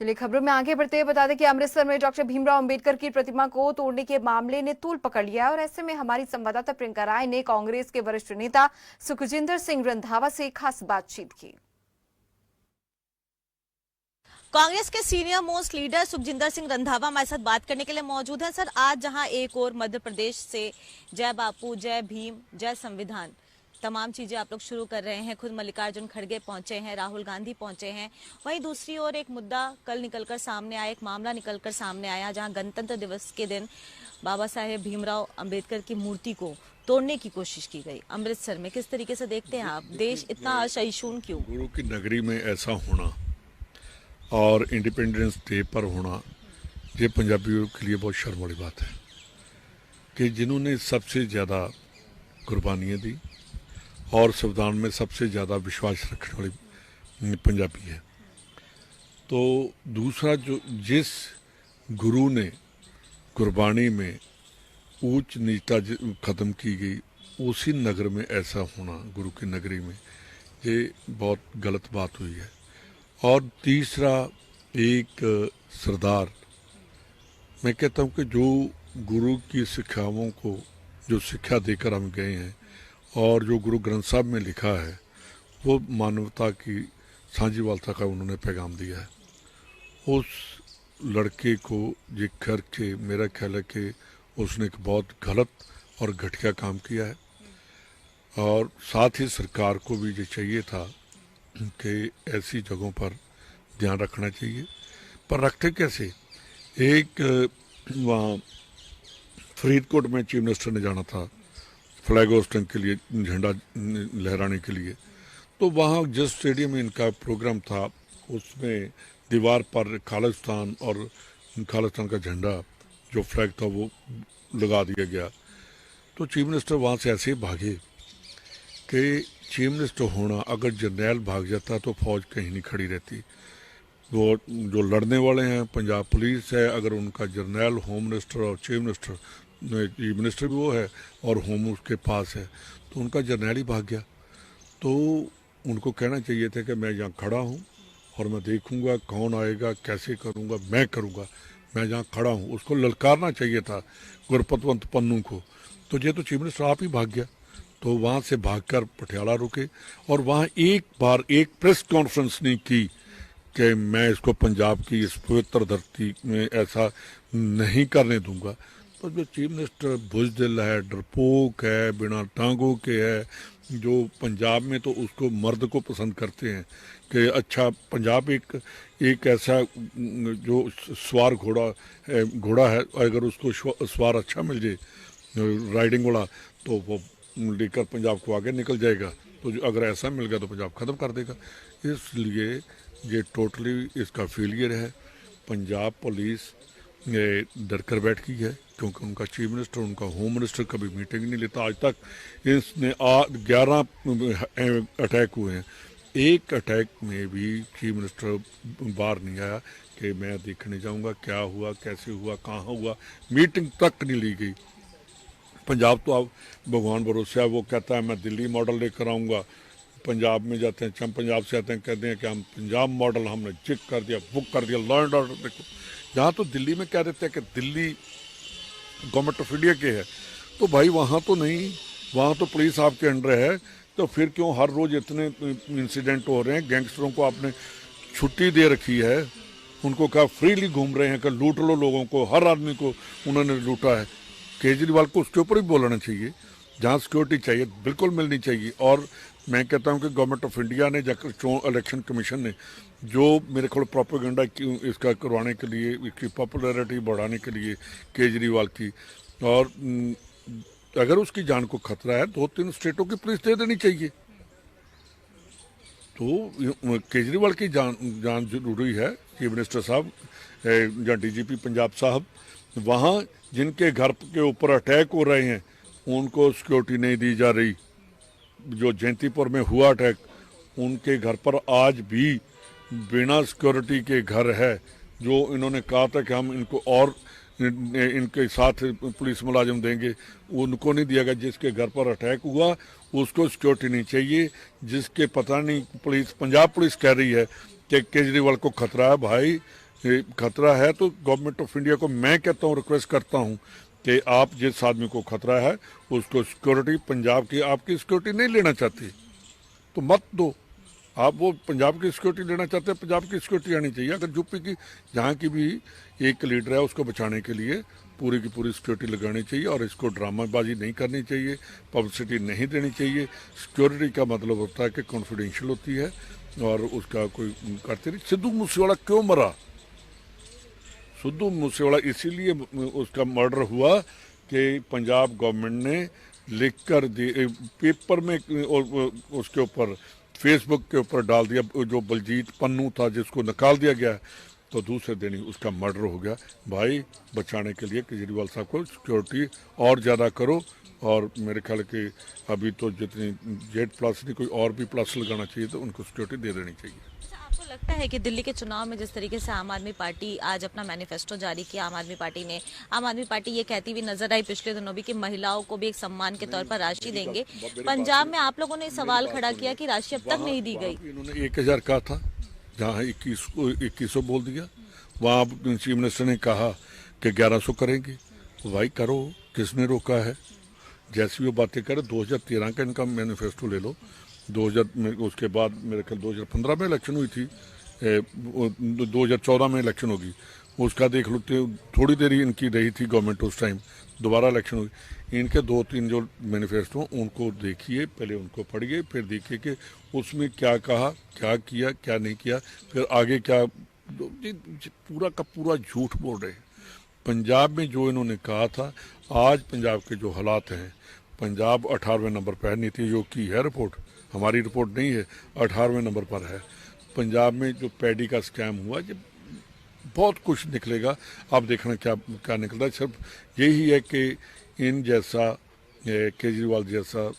चलिए खबरों में आगे बढ़ते हुए बता दें कि अमृतसर में डॉक्टर भीमराव अंबेडकर की प्रतिमा को तोड़ने के मामले ने तूल पकड़ लिया है और ऐसे में हमारी संवाददाता प्रियंका राय ने कांग्रेस के वरिष्ठ नेता सुखजिंदर सिंह रंधावा से खास बातचीत की। कांग्रेस के senior most leader Sukhjinder Singh Randhawa हमारे साथ बात करने के लिए मौजूद हैं। सर, आज जहां एक और मध्य प्रदेश से जय बापू, जय भीम, जय संविधान तमाम चीजें आप लोग शुरू कर रहे हैं, खुद मल्लिकार्जुन खड़गे पहुंचे हैं, राहुल गांधी पहुंचे हैं, वहीं दूसरी ओर एक मुद्दा कल निकलकर सामने आया, एक मामला निकलकर सामने आया जहां गणतंत्र दिवस के दिन बाबा साहेब भीमराव अंबेडकर की मूर्ति को तोड़ने की कोशिश की गई अमृतसर में। किस तरीके से देखते हैं आप, देश इतना असहिष्णु क्यों? गुरु की नगरी में ऐसा होना और इंडिपेंडेंस डे पर होना, ये पंजाबियों के लिए बहुत शर्म वाली बात है कि जिन्होंने सबसे ज़्यादा कुर्बानियाँ दी और संविधान में सबसे ज़्यादा विश्वास रखने वाली पंजाबी है। तो दूसरा, जो जिस गुरु ने कुर्बानी में ऊंच नीचता ख़त्म की गई, उसी नगर में ऐसा होना, गुरु की नगरी में, ये बहुत गलत बात हुई है। और तीसरा, एक सरदार, मैं कहता हूँ कि जो गुरु की शिक्षाओं को जो शिक्षा देकर हम गए हैं और जो गुरु ग्रंथ साहब में लिखा है, वो मानवता की साझीवालता का उन्होंने पैगाम दिया है। उस लड़के को ये करके मेरा ख्याल है कि उसने एक बहुत गलत और घटिया काम किया है। और साथ ही सरकार को भी ये चाहिए था कि ऐसी जगहों पर ध्यान रखना चाहिए। पर रखते कैसे? एक वहाँ फरीदकोट में चीफ मिनिस्टर ने जाना था फ्लैग होस्टिंग के लिए, झंडा लहराने के लिए, तो वहाँ जिस स्टेडियम में इनका प्रोग्राम था उसमें दीवार पर खालिस्तान और खालिस्तान का झंडा जो फ्लैग था वो लगा दिया गया। तो चीफ मिनिस्टर वहाँ से ऐसे ही भागे कि चीफ मिनिस्टर होना, अगर जर्नैल भाग जाता तो फौज कहीं नहीं खड़ी रहती। वो जो लड़ने वाले हैं पंजाब पुलिस है, अगर उनका जर्नैल होम मिनिस्टर और चीफ मिनिस्टर भी वो है और होम उसके पास है, तो उनका जर्नैल ही भाग गया। तो उनको कहना चाहिए था कि मैं यहाँ खड़ा हूँ और मैं देखूँगा कौन आएगा, कैसे करूँगा, मैं करूँगा, मैं जहाँ खड़ा हूँ। उसको ललकारना चाहिए था गुरपतवंत पन्नू को। तो ये तो चीफ मिनिस्टर आप ही भाग गया। तो वहाँ से भागकर पटियाला रुके और वहाँ एक बार एक प्रेस कॉन्फ्रेंस नहीं की कि मैं इसको पंजाब की इस पवित्र धरती में ऐसा नहीं करने दूंगा। तो जो चीफ मिनिस्टर बुजदिल है, डरपोक है, बिना टांगों के है, जो पंजाब में तो उसको मर्द को पसंद करते हैं कि अच्छा पंजाब एक ऐसा जो सवार घोड़ा है, अगर उसको सवार अच्छा मिल जाए राइडिंग वाला, तो वो लेकर पंजाब को आगे निकल जाएगा। तो अगर ऐसा मिल गया तो पंजाब ख़त्म कर देगा। इसलिए ये टोटली इसका फेलियर है। पंजाब पुलिस डर कर बैठ गई है क्योंकि उनका चीफ मिनिस्टर, उनका होम मिनिस्टर कभी मीटिंग नहीं लेता। आज तक इसने 11 अटैक हुए हैं, एक अटैक में भी चीफ मिनिस्टर बाहर नहीं आया कि मैं देखने जाऊंगा क्या हुआ, कैसे हुआ, कहाँ हुआ, मीटिंग तक नहीं ली गई। पंजाब तो अब भगवान भरोसे है, वो कहता है मैं दिल्ली मॉडल लेकर आऊँगा। पंजाब में जाते हैं, हम पंजाब से आते हैं, कहते हैं कि हम पंजाब मॉडल हमने चिक कर दिया, बुक कर दिया, लॉ एंड ऑर्डर देखो। जहाँ तो दिल्ली में कह देते हैं कि दिल्ली गवर्नमेंट ऑफ इंडिया के है, तो भाई वहाँ तो नहीं, वहाँ तो पुलिस आपके अंडर है। तो फिर क्यों हर रोज़ इतने इंसिडेंट हो रहे हैं? गैंगस्टरों को आपने छुट्टी दे रखी है, उनको क्या फ्रीली घूम रहे हैं कि लूट लो लोगों को, हर आदमी को उन्होंने लूटा है। केजरीवाल को उसके ऊपर भी बोलना चाहिए, जहाँ सिक्योरिटी चाहिए बिल्कुल मिलनी चाहिए। और मैं कहता हूँ कि गवर्नमेंट ऑफ इंडिया ने इलेक्शन कमीशन ने जो मेरे को प्रोपेगेंडा इसका करवाने के लिए, इसकी पॉपुलैरिटी बढ़ाने के लिए केजरीवाल की, और अगर उसकी जान को खतरा है 2-3 स्टेटों की पुलिस दे देनी चाहिए। तो केजरीवाल की जान जरूरी है। चीफ मिनिस्टर साहब या डीजीपी पंजाब साहब, वहाँ जिनके घर के ऊपर अटैक हो रहे हैं उनको सिक्योरिटी नहीं दी जा रही। जो जयंतीपुर में हुआ अटैक, उनके घर पर आज भी बिना सिक्योरिटी के घर है। जो इन्होंने कहा था कि हम इनको और इनके साथ पुलिस मुलाजिम देंगे, उनको नहीं दिया गया। जिसके घर पर अटैक हुआ उसको सिक्योरिटी नहीं चाहिए। जिसके पता नहीं पुलिस, पंजाब पुलिस कह रही है कि केजरीवाल को खतरा है। भाई खतरा है तो गवर्नमेंट ऑफ इंडिया को मैं कहता हूँ, रिक्वेस्ट करता हूँ कि आप जिस आदमी को खतरा है उसको सिक्योरिटी, पंजाब की आपकी सिक्योरिटी नहीं लेना चाहती तो मत दो। आप वो पंजाब की सिक्योरिटी लेना चाहते हैं, पंजाब की सिक्योरिटी आनी चाहिए। अगर यूपी की जहाँ की भी एक लीडर है उसको बचाने के लिए पूरी की पूरी सिक्योरिटी लगानी चाहिए और इसको ड्रामाबाजी नहीं करनी चाहिए, पब्लिसिटी नहीं देनी चाहिए। सिक्योरिटी का मतलब होता है कि कॉन्फिडेंशियल होती है और उसका कोई करते नहीं। सिद्धू मूसेवाला क्यों मरा? सिद्धू मूसेवाला इसीलिए उसका मर्डर हुआ कि पंजाब गवर्नमेंट ने लिखकर पेपर में और उसके ऊपर फेसबुक के ऊपर डाल दिया, जो बलजीत पन्नू था जिसको निकाल दिया गया, तो दूसरे दिन ही उसका मर्डर हो गया। भाई बचाने के लिए केजरीवाल साहब को सिक्योरिटी और ज़्यादा करो और मेरे ख्याल के अभी तो जितनी जेड प्लस नहीं कोई और भी प्लस लगाना चाहिए तो उनको सिक्योरिटी दे देनी चाहिए। अच्छा, आपको लगता है कि दिल्ली के चुनाव में जिस तरीके से आम आदमी पार्टी आज अपना मैनिफेस्टो जारी किया, आम आदमी पार्टी ये कहती हुई नजर आई पिछले दिनों भी कि महिलाओं को भी एक सम्मान के तौर पर राशि देंगे, पंजाब में आप लोगों ने सवाल खड़ा किया कि राशि अब तक नहीं दी गई। इन्होंने 1000 कहा था, जहाँ 2100 बोल दिया। वहाँ चीफ मिनिस्टर ने कहा कि 1100 करेंगे, तो भाई करो, किसने रोका है? जैसी वो बातें करे 2013 का इनका मैनिफेस्टो ले लो, 2000 में उसके बाद मेरे ख्याल 2015 में इलेक्शन हुई थी, 2014 में इलेक्शन होगी, उसका देख लो। थोड़ी देर ही इनकी रही थी गवर्नमेंट उस टाइम, दोबारा इलेक्शन होगी। इनके 2-3 जो मैनिफेस्टो उनको देखिए, पहले उनको पढ़िए, फिर देखिए कि उसमें क्या कहा, क्या किया, क्या नहीं किया, फिर आगे क्या। पूरा का पूरा झूठ बोल रहे हैं। पंजाब में जो इन्होंने कहा था, आज पंजाब के जो हालात हैं, पंजाब 18वें नंबर पर है। नीति आयोग की है रिपोर्ट, हमारी रिपोर्ट नहीं है, 18वें नंबर पर है। पंजाब में जो पैडी का स्कैम हुआ, जब बहुत कुछ निकलेगा, आप देखना क्या क्या निकलता है। सिर्फ यही है कि इन जैसा केजरीवाल जैसा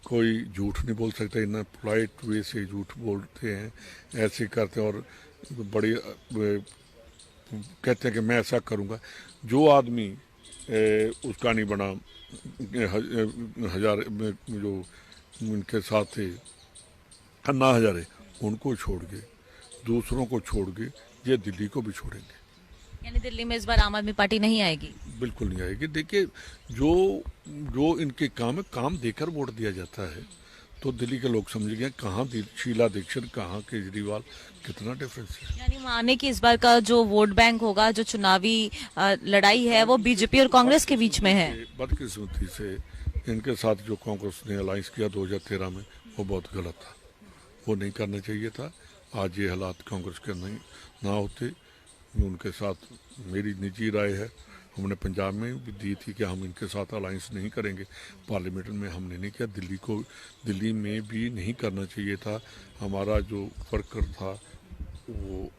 कोई झूठ नहीं बोल सकता, इन पोलाइट वे से झूठ बोलते हैं, ऐसे करते हैं और बड़ी कहते हैं कि मैं ऐसा करूँगा। जो आदमी उसका नहीं बना, हजार जो उनके साथ थे अन्ना हजारे, उनको छोड़ के, दूसरों को छोड़ के ये दिल्ली को भी छोड़ेंगे। यानी दिल्ली में इस बार आम आदमी पार्टी नहीं आएगी? बिल्कुल नहीं आएगी। देखिए, जो इनके काम है, काम देकर वोट दिया जाता है, तो दिल्ली के लोग समझ गए कहाँ शीला दीक्षित, कहाँ केजरीवाल, कितना डिफरेंस है। यानी माने कि इस बार का जो वोट बैंक होगा, जो चुनावी लड़ाई है, वो बीजेपी और कांग्रेस के बीच में है। बदकिस्मती से इनके साथ जो कांग्रेस ने अलायंस किया 2013 में, वो बहुत गलत था, वो नहीं करना चाहिए था। आज ये हालात कांग्रेस के नहीं ना होते। उनके साथ मेरी निजी राय है, हमने पंजाब में भी दी थी कि हम इनके साथ अलायंस नहीं करेंगे, पार्लियामेंट में हमने नहीं किया, दिल्ली में भी नहीं करना चाहिए था। हमारा जो वर्कर था वो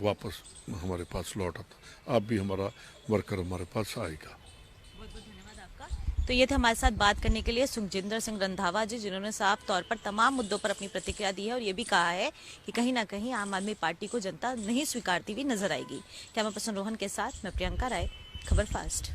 वापस हमारे पास लौटा था, अब भी हमारा वर्कर हमारे पास आएगा। बहुत बहुत धन्यवाद आपका। तो ये थे हमारे साथ बात करने के लिए सुखजिंदर सिंह रंधावा जी, जिन्होंने साफ तौर पर तमाम मुद्दों पर अपनी प्रतिक्रिया दी है और ये भी कहा है कि कहीं ना कहीं आम आदमी पार्टी को जनता नहीं स्वीकारती हुई नजर आएगी। कैमरा पर्सन रोहन के साथ मैं प्रियंका राय, खबर फास्ट।